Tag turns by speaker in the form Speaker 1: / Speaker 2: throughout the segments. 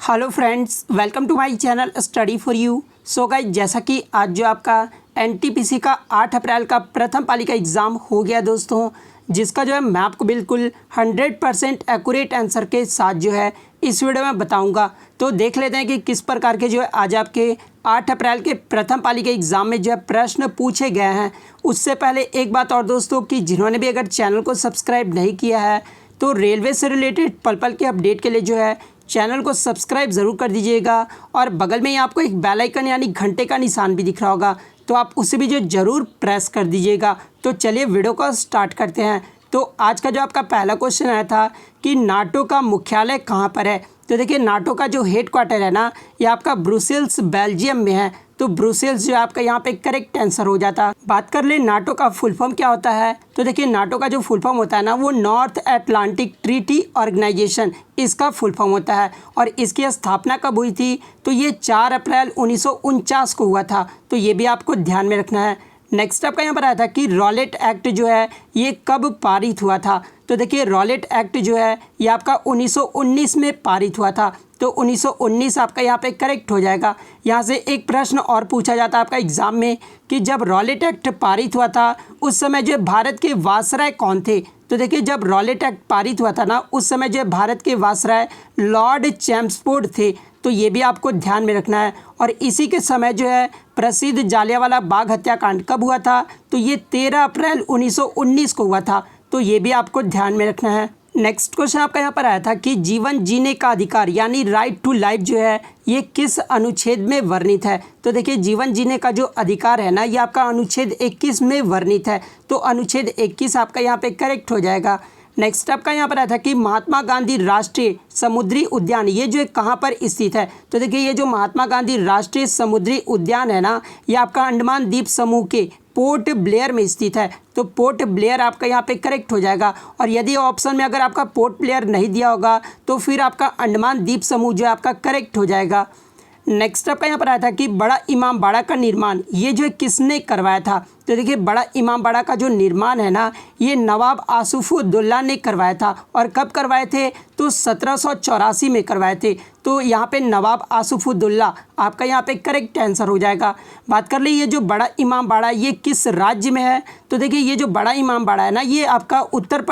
Speaker 1: Hello friends, welcome to my channel study for you. So guys, जैसा कि आज जो आपका एनटीपीसी का 8 अप्रैल का प्रथम पाली का एग्ज़ाम हो गया दोस्तों, जिसका जो है मैं आपको बिल्कुल 100% एक्यूरेट आंसर के साथ जो है इस वीडियो में बताऊंगा। तो देख लेते हैं कि किस प्रकार के जो है आज आपके 8 अप्रैल के प्रथम पाली के एग्ज़ाम में जो है प्रश्न पूछे गए हैं। उससे पहले एक बात और दोस्तों, कि जिन्होंने भी अगर चैनल को सब्सक्राइब नहीं किया है तो रेलवे से रिलेटेड पल पल के अपडेट के लिए जो है चैनल को सब्सक्राइब ज़रूर कर दीजिएगा। और बगल में ही आपको एक बेल आइकन यानी घंटे का निशान भी दिख रहा होगा, तो आप उसे भी जो ज़रूर प्रेस कर दीजिएगा। तो चलिए वीडियो को स्टार्ट करते हैं। तो आज का जो आपका पहला क्वेश्चन आया था कि नाटो का मुख्यालय कहाँ पर है। तो देखिए, नाटो का जो हेड क्वार्टर है ना, ये आपका ब्रुसेल्स बेल्जियम में है। तो ब्रुसेल्स जो आपका यहाँ पे करेक्ट आंसर हो जाता। बात कर ले नाटो का फुल फॉर्म क्या होता है। तो देखिए, नाटो का जो फुल फॉर्म होता है ना, वो नॉर्थ अटलांटिक ट्रीटी ऑर्गेनाइजेशन, इसका फुल फॉर्म होता है। और इसकी स्थापना कब हुई थी, तो ये 4 अप्रैल 1949 को हुआ था। तो ये भी आपको ध्यान में रखना है। नेक्स्ट आपका यहाँ पर आया था कि रॉलेट एक्ट जो है ये कब पारित हुआ था। तो देखिए, रॉलेट एक्ट जो है ये आपका 1919 में पारित हुआ था। तो 1919 आपका यहाँ पे करेक्ट हो जाएगा। यहाँ से एक प्रश्न और पूछा जाता है आपका एग्जाम में कि जब रॉलेट एक्ट पारित हुआ था उस समय जो भारत के वायसराय कौन थे। तो देखिए, जब रॉलेट एक्ट पारित हुआ था ना, उस समय जो भारत के वायसराय लॉर्ड चैम्स्फोर्ड थे। तो ये भी आपको ध्यान में रखना है। और इसी के समय जो है प्रसिद्ध जालियांवाला बाग हत्याकांड कब हुआ था, तो ये 13 अप्रैल 1919 को हुआ था। तो ये भी आपको ध्यान में रखना है। नेक्स्ट क्वेश्चन आपका यहाँ पर आया था कि जीवन जीने का अधिकार यानी राइट टू लाइफ जो है ये किस अनुच्छेद में वर्णित है। तो देखिए, जीवन जीने का जो अधिकार है ना, ये आपका अनुच्छेद 21 में वर्णित है। तो अनुच्छेद 21 आपका यहाँ पे करेक्ट हो जाएगा। नेक्स्ट आपका यहाँ पर आया था कि महात्मा गांधी राष्ट्रीय समुद्री उद्यान ये जो है कहाँ पर स्थित है। तो देखिए, ये जो महात्मा गांधी राष्ट्रीय समुद्री उद्यान है ना, ये आपका अंडमान द्वीप समूह के पोर्ट ब्लेयर में स्थित है। तो पोर्ट ब्लेयर आपका यहाँ पे करेक्ट हो जाएगा। और यदि ऑप्शन में अगर आपका पोर्ट ब्लेयर नहीं दिया होगा तो फिर आपका अंडमान द्वीप समूह जो है आपका करेक्ट हो जाएगा। नेक्स्ट आपका यहाँ पर आया था कि बड़ा इमाम बाड़ा का निर्माण ये जो है किसने करवाया था। तो देखिए, बड़ा इमाम बाड़ा का जो निर्माण है ना, ये नवाब आसिफउद्दौला ने करवाया था। और कब करवाए थे, तो 1784 में करवाए थे। तो यहाँ पे नवाब आसिफउद्दौला आपका यहाँ पे करेक्ट आंसर हो जाएगा। बात कर ली ये जो बड़ा इमाम बाड़ा ये किस राज्य में है। तो देखिए, ये जो बड़ा इमाम बाड़ा है ना, ये आपका उत्तर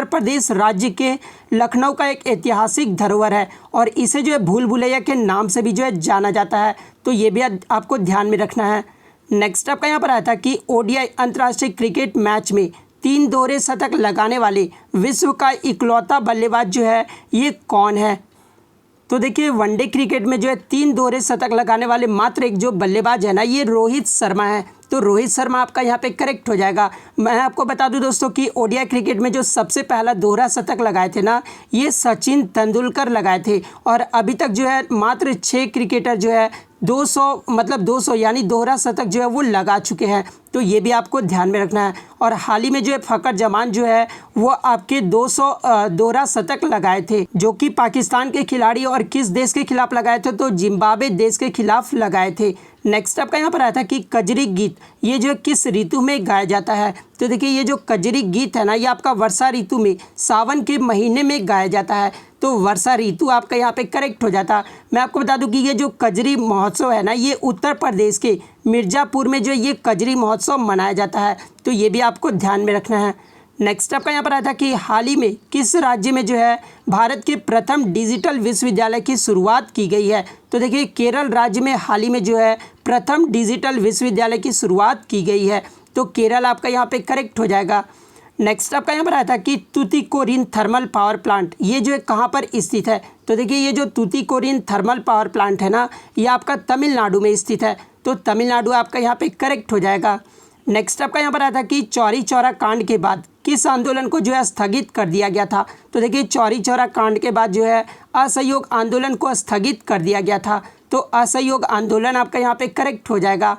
Speaker 1: प्रदेश राज्य के लखनऊ का एक ऐतिहासिक धरोहर है। और इसे जो है भूल भुलैया के नाम से भी जो है जाना जाता है। तो ये भी आपको ध्यान में रखना है। नेक्स्ट आपका यहाँ पर आया था कि ओडीआई अंतर्राष्ट्रीय क्रिकेट मैच में 3 दोहरे शतक लगाने वाले विश्व का इकलौता बल्लेबाज जो है ये कौन है। तो देखिए, वनडे क्रिकेट में जो है 3 दोहरे शतक लगाने वाले मात्र एक जो बल्लेबाज है ना, ये रोहित शर्मा है। तो रोहित शर्मा आपका यहाँ पे करेक्ट हो जाएगा। मैं आपको बता दूं दोस्तों कि ओडीआई क्रिकेट में जो सबसे पहला दोहरा शतक लगाए थे ना, ये सचिन तेंदुलकर लगाए थे। और अभी तक जो है मात्र 6 क्रिकेटर जो है 200 यानी दोहरा शतक जो है वो लगा चुके हैं। तो ये भी आपको ध्यान में रखना है। और हाल ही में जो है फ़खर जमान जो है वो आपके 200 दोहरा शतक लगाए थे, जो कि पाकिस्तान के खिलाड़ी और किस देश के खिलाफ लगाए थे, तो जिम्बाब्वे देश के खिलाफ लगाए थे। नेक्स्ट आपका यहाँ पर आया था कि कजरी गीत ये जो किस ऋतु में गाया जाता है। तो देखिए, ये जो कजरी गीत है ना, ये आपका वर्षा ऋतु में सावन के महीने में गाया जाता है। तो वर्षा ऋतु आपका यहाँ पे करेक्ट हो जाता। मैं आपको बता दूं कि ये जो कजरी महोत्सव है ना, ये उत्तर प्रदेश के मिर्ज़ापुर में जो ये कजरी महोत्सव मनाया जाता है। तो ये भी आपको ध्यान में रखना है। नेक्स्ट आपका यहाँ पर आया था कि हाल ही में किस राज्य में जो है भारत के प्रथम डिजिटल विश्वविद्यालय की शुरुआत की गई है। तो देखिए, केरल राज्य में हाल ही में जो है प्रथम डिजिटल विश्वविद्यालय की शुरुआत की गई है। तो केरल आपका यहाँ पे करेक्ट हो जाएगा। नेक्स्ट आपका यहाँ पर आया था कि तूतीकोरिन थर्मल पावर प्लांट ये जो है कहाँ पर स्थित है। तो देखिए, ये जो तूतीकोरिन थर्मल पावर प्लांट है ना, ये आपका तमिलनाडु में स्थित है। तो तमिलनाडु आपका यहाँ पे करेक्ट हो जाएगा। नेक्स्ट आपका यहाँ पर आया था कि चौरी चौरा कांड के बाद किस आंदोलन को जो है स्थगित कर दिया गया था। तो देखिए, चौरी चौरा कांड के बाद जो है असहयोग आंदोलन को स्थगित कर दिया गया था। तो असहयोग आंदोलन आपका यहाँ पे करेक्ट हो जाएगा।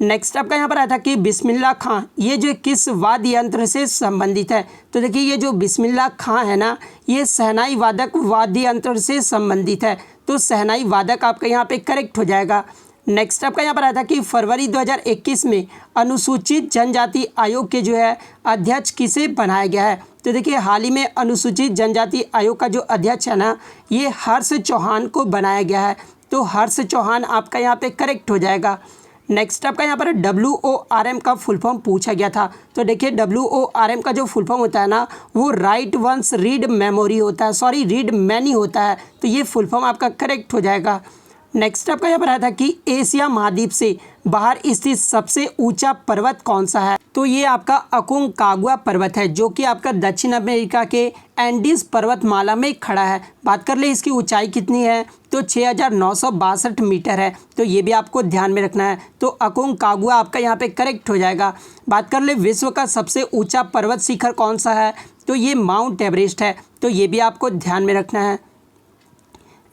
Speaker 1: नेक्स्ट आपका यहाँ पर आया था कि बिस्मिल्लाह खां ये जो किस वाद्य यंत्र से संबंधित है। तो देखिए, ये जो बिस्मिल्लाह खां है ना, ये शहनाई वादक वाद्य यंत्र से संबंधित है। तो शहनाई वादक आपका यहाँ पे करेक्ट हो जाएगा। नेक्स्ट आपका यहाँ पर आया था कि फरवरी 2021 में अनुसूचित जनजाति आयोग के जो है अध्यक्ष किसे बनाया गया है। तो देखिए हाल ही में अनुसूचित जनजाति आयोग का जो अध्यक्ष है ना, ये हर्ष चौहान को बनाया गया है। तो हर्ष चौहान आपका यहाँ पे करेक्ट हो जाएगा। नेक्स्ट आपका यहाँ पर WORM का फुल फॉर्म पूछा गया था। तो देखिए WORM का जो फुल फॉर्म होता है ना, वो राइट वंस रीड मेमोरी होता है, सॉरी रीड मैनी होता है। तो ये फुल फॉर्म आपका करेक्ट हो जाएगा। नेक्स्ट आपका यहाँ पर आया था कि एशिया महाद्वीप से बाहर स्थित सबसे ऊंचा पर्वत कौन सा है। तो ये आपका अकोंकागुआ पर्वत है, जो कि आपका दक्षिण अमेरिका के एंडीज पर्वतमाला में खड़ा है। बात कर ले इसकी ऊंचाई कितनी है, तो 6962 मीटर है। तो ये भी आपको ध्यान में रखना है। तो अकोंकागुआ आपका यहाँ पे करेक्ट हो जाएगा। बात कर ले विश्व का सबसे ऊंचा पर्वत शिखर कौन सा है, तो ये माउंट एवरेस्ट है। तो ये भी आपको ध्यान में रखना है।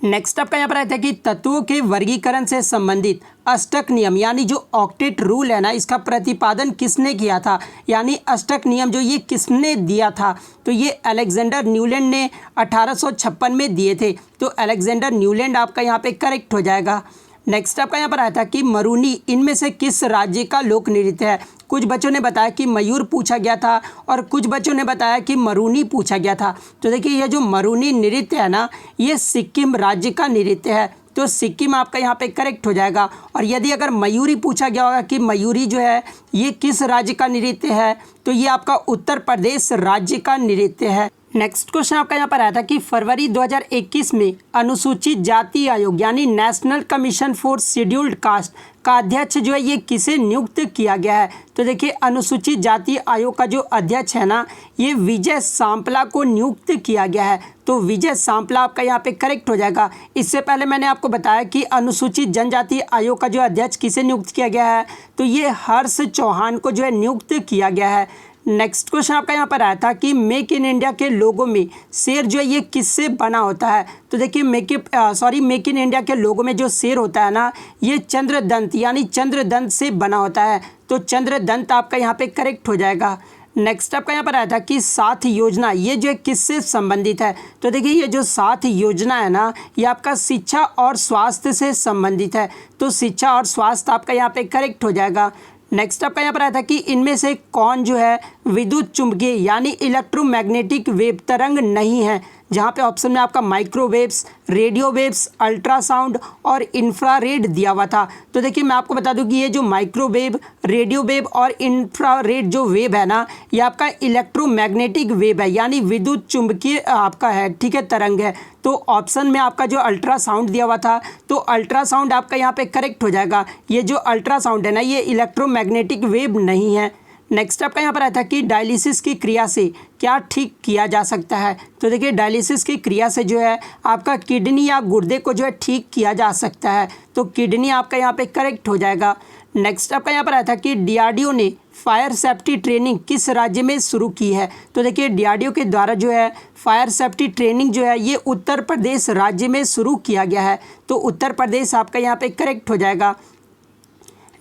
Speaker 1: नेक्स्ट आपका यहाँ पर आता है कि तत्वों के वर्गीकरण से संबंधित अष्टक नियम यानी जो ऑक्टेट रूल है ना, इसका प्रतिपादन किसने किया था, यानी अष्टक नियम जो ये किसने दिया था। तो ये अलेक्जेंडर न्यूलैंड ने 1856 में दिए थे। तो अलेक्जेंडर न्यूलैंड आपका यहाँ पे करेक्ट हो जाएगा। नेक्स्ट आपका यहाँ पर आया था कि मरूनी इनमें से किस राज्य का लोक नृत्य है। कुछ बच्चों ने बताया कि मयूर पूछा गया था और कुछ बच्चों ने बताया कि मरूनी पूछा गया था। तो देखिए ये जो मरूनी नृत्य है ना, ये सिक्किम राज्य का नृत्य है। तो सिक्किम आपका यहाँ पे करेक्ट हो जाएगा। और यदि अगर मयूरी पूछा गया होगा कि मयूरी जो है ये किस राज्य का नृत्य है, तो ये आपका उत्तर प्रदेश राज्य का नृत्य है। नेक्स्ट क्वेश्चन आपका यहाँ पर आया था कि फरवरी 2021 में अनुसूचित जाति आयोग यानी national commission for scheduled caste का अध्यक्ष जो है ये किसे नियुक्त किया गया है। तो देखिए अनुसूचित जाति आयोग का जो अध्यक्ष है ना, ये विजय सांपला को नियुक्त किया गया है। तो विजय सांपला आपका यहाँ पे करेक्ट हो जाएगा। इससे पहले मैंने आपको बताया कि अनुसूचित जनजाति आयोग का जो अध्यक्ष किसे नियुक्त किया गया है, तो ये हर्ष चौहान को जो है नियुक्त किया गया है। नेक्स्ट क्वेश्चन आपका यहाँ पर आया था कि मेक इन इंडिया के लोगों में शेर जो है ये किससे बना होता है। तो देखिए मेक इन इंडिया के लोगों में जो शेर होता है ना, ये चंद्रदंत यानी चंद्रदंत से बना होता है। तो चंद्रदंत आपका यहाँ पे करेक्ट हो जाएगा। नेक्स्ट आपका यहाँ पर आया था कि साथ योजना ये जो है किससे संबंधित है। तो देखिए ये जो साथ योजना है ना, ये आपका शिक्षा और स्वास्थ्य से संबंधित है। तो शिक्षा और स्वास्थ्य आपका यहाँ पे करेक्ट हो जाएगा। नेक्स्ट आपका यहाँ पर आया था कि इनमें से कौन जो है विद्युत चुंबकीय यानी इलेक्ट्रोमैग्नेटिक वेव तरंग नहीं है, जहाँ पे ऑप्शन में आपका माइक्रोवेव्स, रेडियो वेव्स, अल्ट्रासाउंड और इंफ्रारेड दिया हुआ था। तो देखिए मैं आपको बता दूं कि ये जो माइक्रोवेव, रेडियो वेव और इंफ्रारेड जो वेव है ना, ये आपका इलेक्ट्रोमैग्नेटिक वेव है यानी विद्युत चुंबकीय आपका है, ठीक है, तरंग है। तो ऑप्शन में आपका जो अल्ट्रासाउंड दिया हुआ था, तो अल्ट्रासाउंड आपका यहाँ पे करेक्ट हो जाएगा। ये जो अल्ट्रासाउंड है ना, ये इलेक्ट्रोमैग्नेटिक वेव नहीं है। नेक्स्ट आपका यहाँ पर आया था कि डायलिसिस की क्रिया से क्या ठीक किया जा सकता है। तो देखिए डायलिसिस की क्रिया से जो है आपका किडनी या गुर्दे को जो है ठीक किया जा सकता है। तो किडनी आपका यहाँ पे करेक्ट हो जाएगा। नेक्स्ट आपका यहाँ पर आया था कि DRDO ने फायर सेफ्टी ट्रेनिंग किस राज्य में शुरू की है। तो देखिए DRDO के द्वारा जो है फायर सेफ्टी ट्रेनिंग जो है ये उत्तर प्रदेश राज्य में शुरू किया गया है। तो उत्तर प्रदेश आपका यहाँ पे करेक्ट हो जाएगा।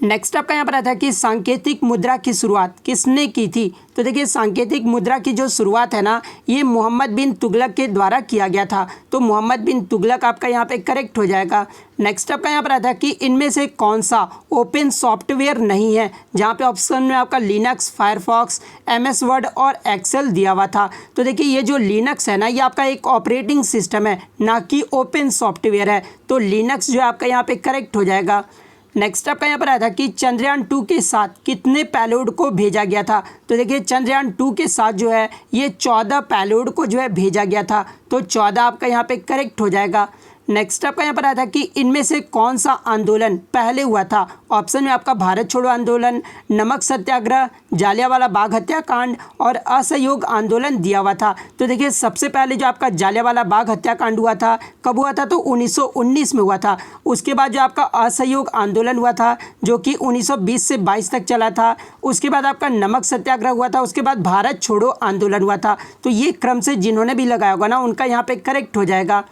Speaker 1: नेक्स्ट आपका यहाँ पर आता है कि सांकेतिक मुद्रा की शुरुआत किसने की थी। तो देखिए सांकेतिक मुद्रा की जो शुरुआत है ना, ये मोहम्मद बिन तुगलक के द्वारा किया गया था। तो मोहम्मद बिन तुगलक आपका यहाँ पे करेक्ट हो जाएगा। नेक्स्ट आपका यहाँ पर आता है कि इनमें से कौन सा ओपन सॉफ्टवेयर नहीं है, जहाँ पे ऑप्शन में आपका लिनक्स, फायरफॉक्स, MS वर्ड और एक्सेल दिया हुआ था। तो देखिए ये जो लिनक्स है ना, ये आपका एक ऑपरेटिंग सिस्टम है, ना कि ओपन सॉफ्टवेयर है। तो लिनक्स जो है आपका यहाँ पे करेक्ट हो जाएगा। नेक्स्ट आपका यहाँ पर आया था कि चंद्रयान 2 के साथ कितने पेलोड को भेजा गया था। तो देखिए चंद्रयान 2 के साथ जो है ये 14 पेलोड को जो है भेजा गया था। तो 14 आपका यहाँ पे करेक्ट हो जाएगा। नेक्स्ट आपका यहाँ पर आया था कि इनमें से कौन सा आंदोलन पहले हुआ था। ऑप्शन में आपका भारत छोड़ो आंदोलन, नमक सत्याग्रह, जालियांवाला बाग हत्याकांड और असहयोग आंदोलन दिया हुआ था। तो देखिए सबसे पहले जो आपका जालियांवाला बाग हत्याकांड हुआ था, कब हुआ था, तो 1919 में हुआ था। उसके बाद जो आपका असहयोग आंदोलन हुआ था, जो कि 1920 से 22 तक चला था। उसके बाद आपका नमक सत्याग्रह हुआ था। उसके बाद भारत छोड़ो आंदोलन हुआ था। तो ये क्रम से जिन्होंने भी लगाया होगा ना, उनका यहाँ पे करेक्ट हो जाएगा।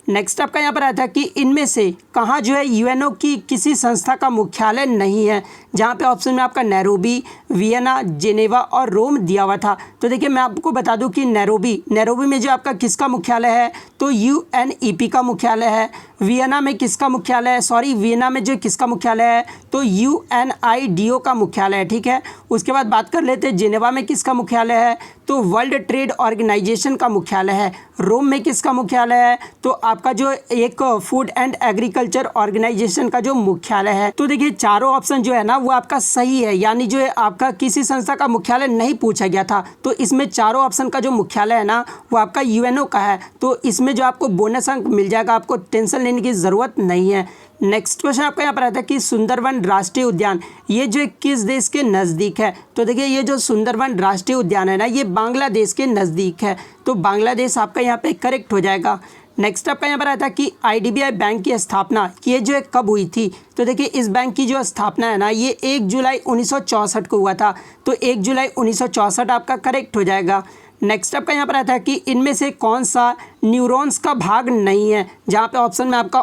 Speaker 1: नेक्स्ट आपका यहाँ पर आया था कि इनमें से कहाँ जो है UNO की किसी संस्था का मुख्यालय नहीं है, जहाँ पे ऑप्शन में आपका नैरोबी, वियना, जेनेवा और रोम दिया हुआ था। तो देखिए मैं आपको बता दूं कि नैरोबी में जो आपका किसका मुख्यालय है, तो UNEP का मुख्यालय है। वियना में किसका मुख्यालय है, वियना में जो किसका मुख्यालय है, तो UNIDO का मुख्यालय है, ठीक है। उसके बाद बात कर लेते हैं जेनेवा में किसका मुख्यालय है, तो वर्ल्ड ट्रेड ऑर्गेनाइजेशन का मुख्यालय है। रोम में किसका मुख्यालय है, तो आपका जो एक फूड एंड एग्रीकल्चर ऑर्गेनाइजेशन का जो मुख्यालय है। तो देखिए चारों ऑप्शन जो है ना वो आपका सही है, यानी जो है आपका किसी संस्था का मुख्यालय नहीं पूछा गया था। तो इसमें चारों ऑप्शन का जो मुख्यालय है ना वो आपका UNO का है। तो इसमें जो आपको बोनस अंक मिल जाएगा, आपको टेंशन लेने की ज़रूरत नहीं है। नेक्स्ट क्वेश्चन आपका यहाँ पर आता है कि सुंदरवन राष्ट्रीय उद्यान ये जो किस देश के नज़दीक है। तो देखिए ये जो सुंदरवन राष्ट्रीय उद्यान है ना ये बांग्लादेश के नज़दीक है। तो बांग्लादेश आपका यहाँ पे करेक्ट हो जाएगा। नेक्स्ट आपका यहाँ पर आता है कि IDBI बैंक की स्थापना ये जो है कब हुई थी। तो देखिए इस बैंक की जो स्थापना है ना ये 1 जुलाई 1964 को हुआ था। तो 1 जुलाई 1964 आपका करेक्ट हो जाएगा। नेक्स्ट आपका यहाँ पर आता है कि इनमें से कौन सा न्यूरॉन्स का भाग नहीं है, जहाँ पे ऑप्शन में आपका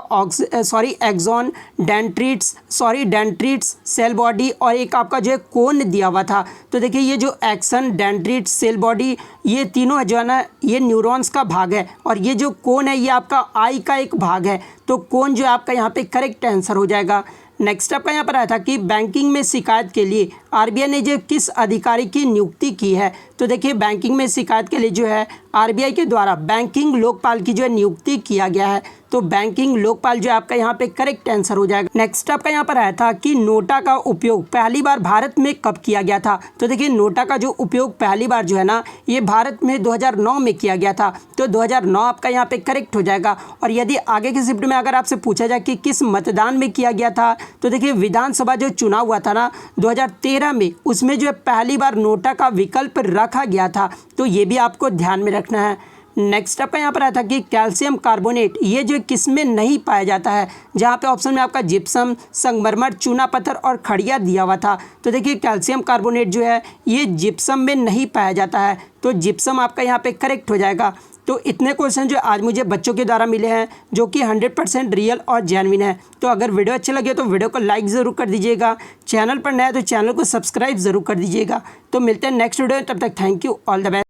Speaker 1: एक्सॉन, डेंड्रिट्स, सेल बॉडी और एक आपका जो है कोन दिया हुआ था। तो देखिए ये जो एक्सन, डेंड्रिट्स, सेल बॉडी ये तीनों जो है ना ये न्यूरॉन्स का भाग है, और ये जो कोन है ये आपका आई का एक भाग है। तो कोन जो आपका यहाँ पे करेक्ट आंसर हो जाएगा। नेक्स्ट आपका यहाँ पर आया था कि बैंकिंग में शिकायत के लिए RBI ने जो किस अधिकारी की नियुक्ति की है। तो देखिए बैंकिंग में शिकायत के लिए जो है RBI के द्वारा बैंकिंग लोकपाल की जो है नियुक्ति किया गया है। तो बैंकिंग लोकपाल जो है आपका यहाँ पे करेक्ट आंसर हो जाएगा। नेक्स्ट आपका यहाँ पर आया था कि नोटा का उपयोग पहली बार भारत में कब किया गया था। तो देखिए नोटा का जो उपयोग पहली बार जो है ना ये भारत में 2009 में किया गया था। तो 2009 आपका यहाँ पे करेक्ट हो जाएगा। और यदि आगे के शिफ्ट में अगर आपसे पूछा जाए कि किस मतदान में किया गया था, तो देखिए विधानसभा जो चुनाव हुआ था ना 2013 में, उसमें जो है पहली बार नोटा का विकल्प रखा गया था। तो ये भी आपको ध्यान में रखना है। नेक्स्ट आपका यहाँ पर आया था कि कैल्शियम कार्बोनेट ये जो किस में नहीं पाया जाता है, जहाँ पे ऑप्शन में आपका जिप्सम, संगमरमर, चूना पत्थर और खड़िया दिया हुआ था। तो देखिए कैल्शियम कार्बोनेट जो है ये जिप्सम में नहीं पाया जाता है। तो जिप्सम आपका यहाँ पे करेक्ट हो जाएगा। तो इतने क्वेश्चन जो आज मुझे बच्चों के द्वारा मिले हैं जो कि 100% रियल और जेन्युइन है। तो अगर वीडियो अच्छे लगे तो वीडियो को लाइक ज़रूर कर दीजिएगा, चैनल पर नया है तो चैनल को सब्सक्राइब ज़रूर कर दीजिएगा। तो मिलते हैं नेक्स्ट वीडियो में, तब तक thank you, all the best.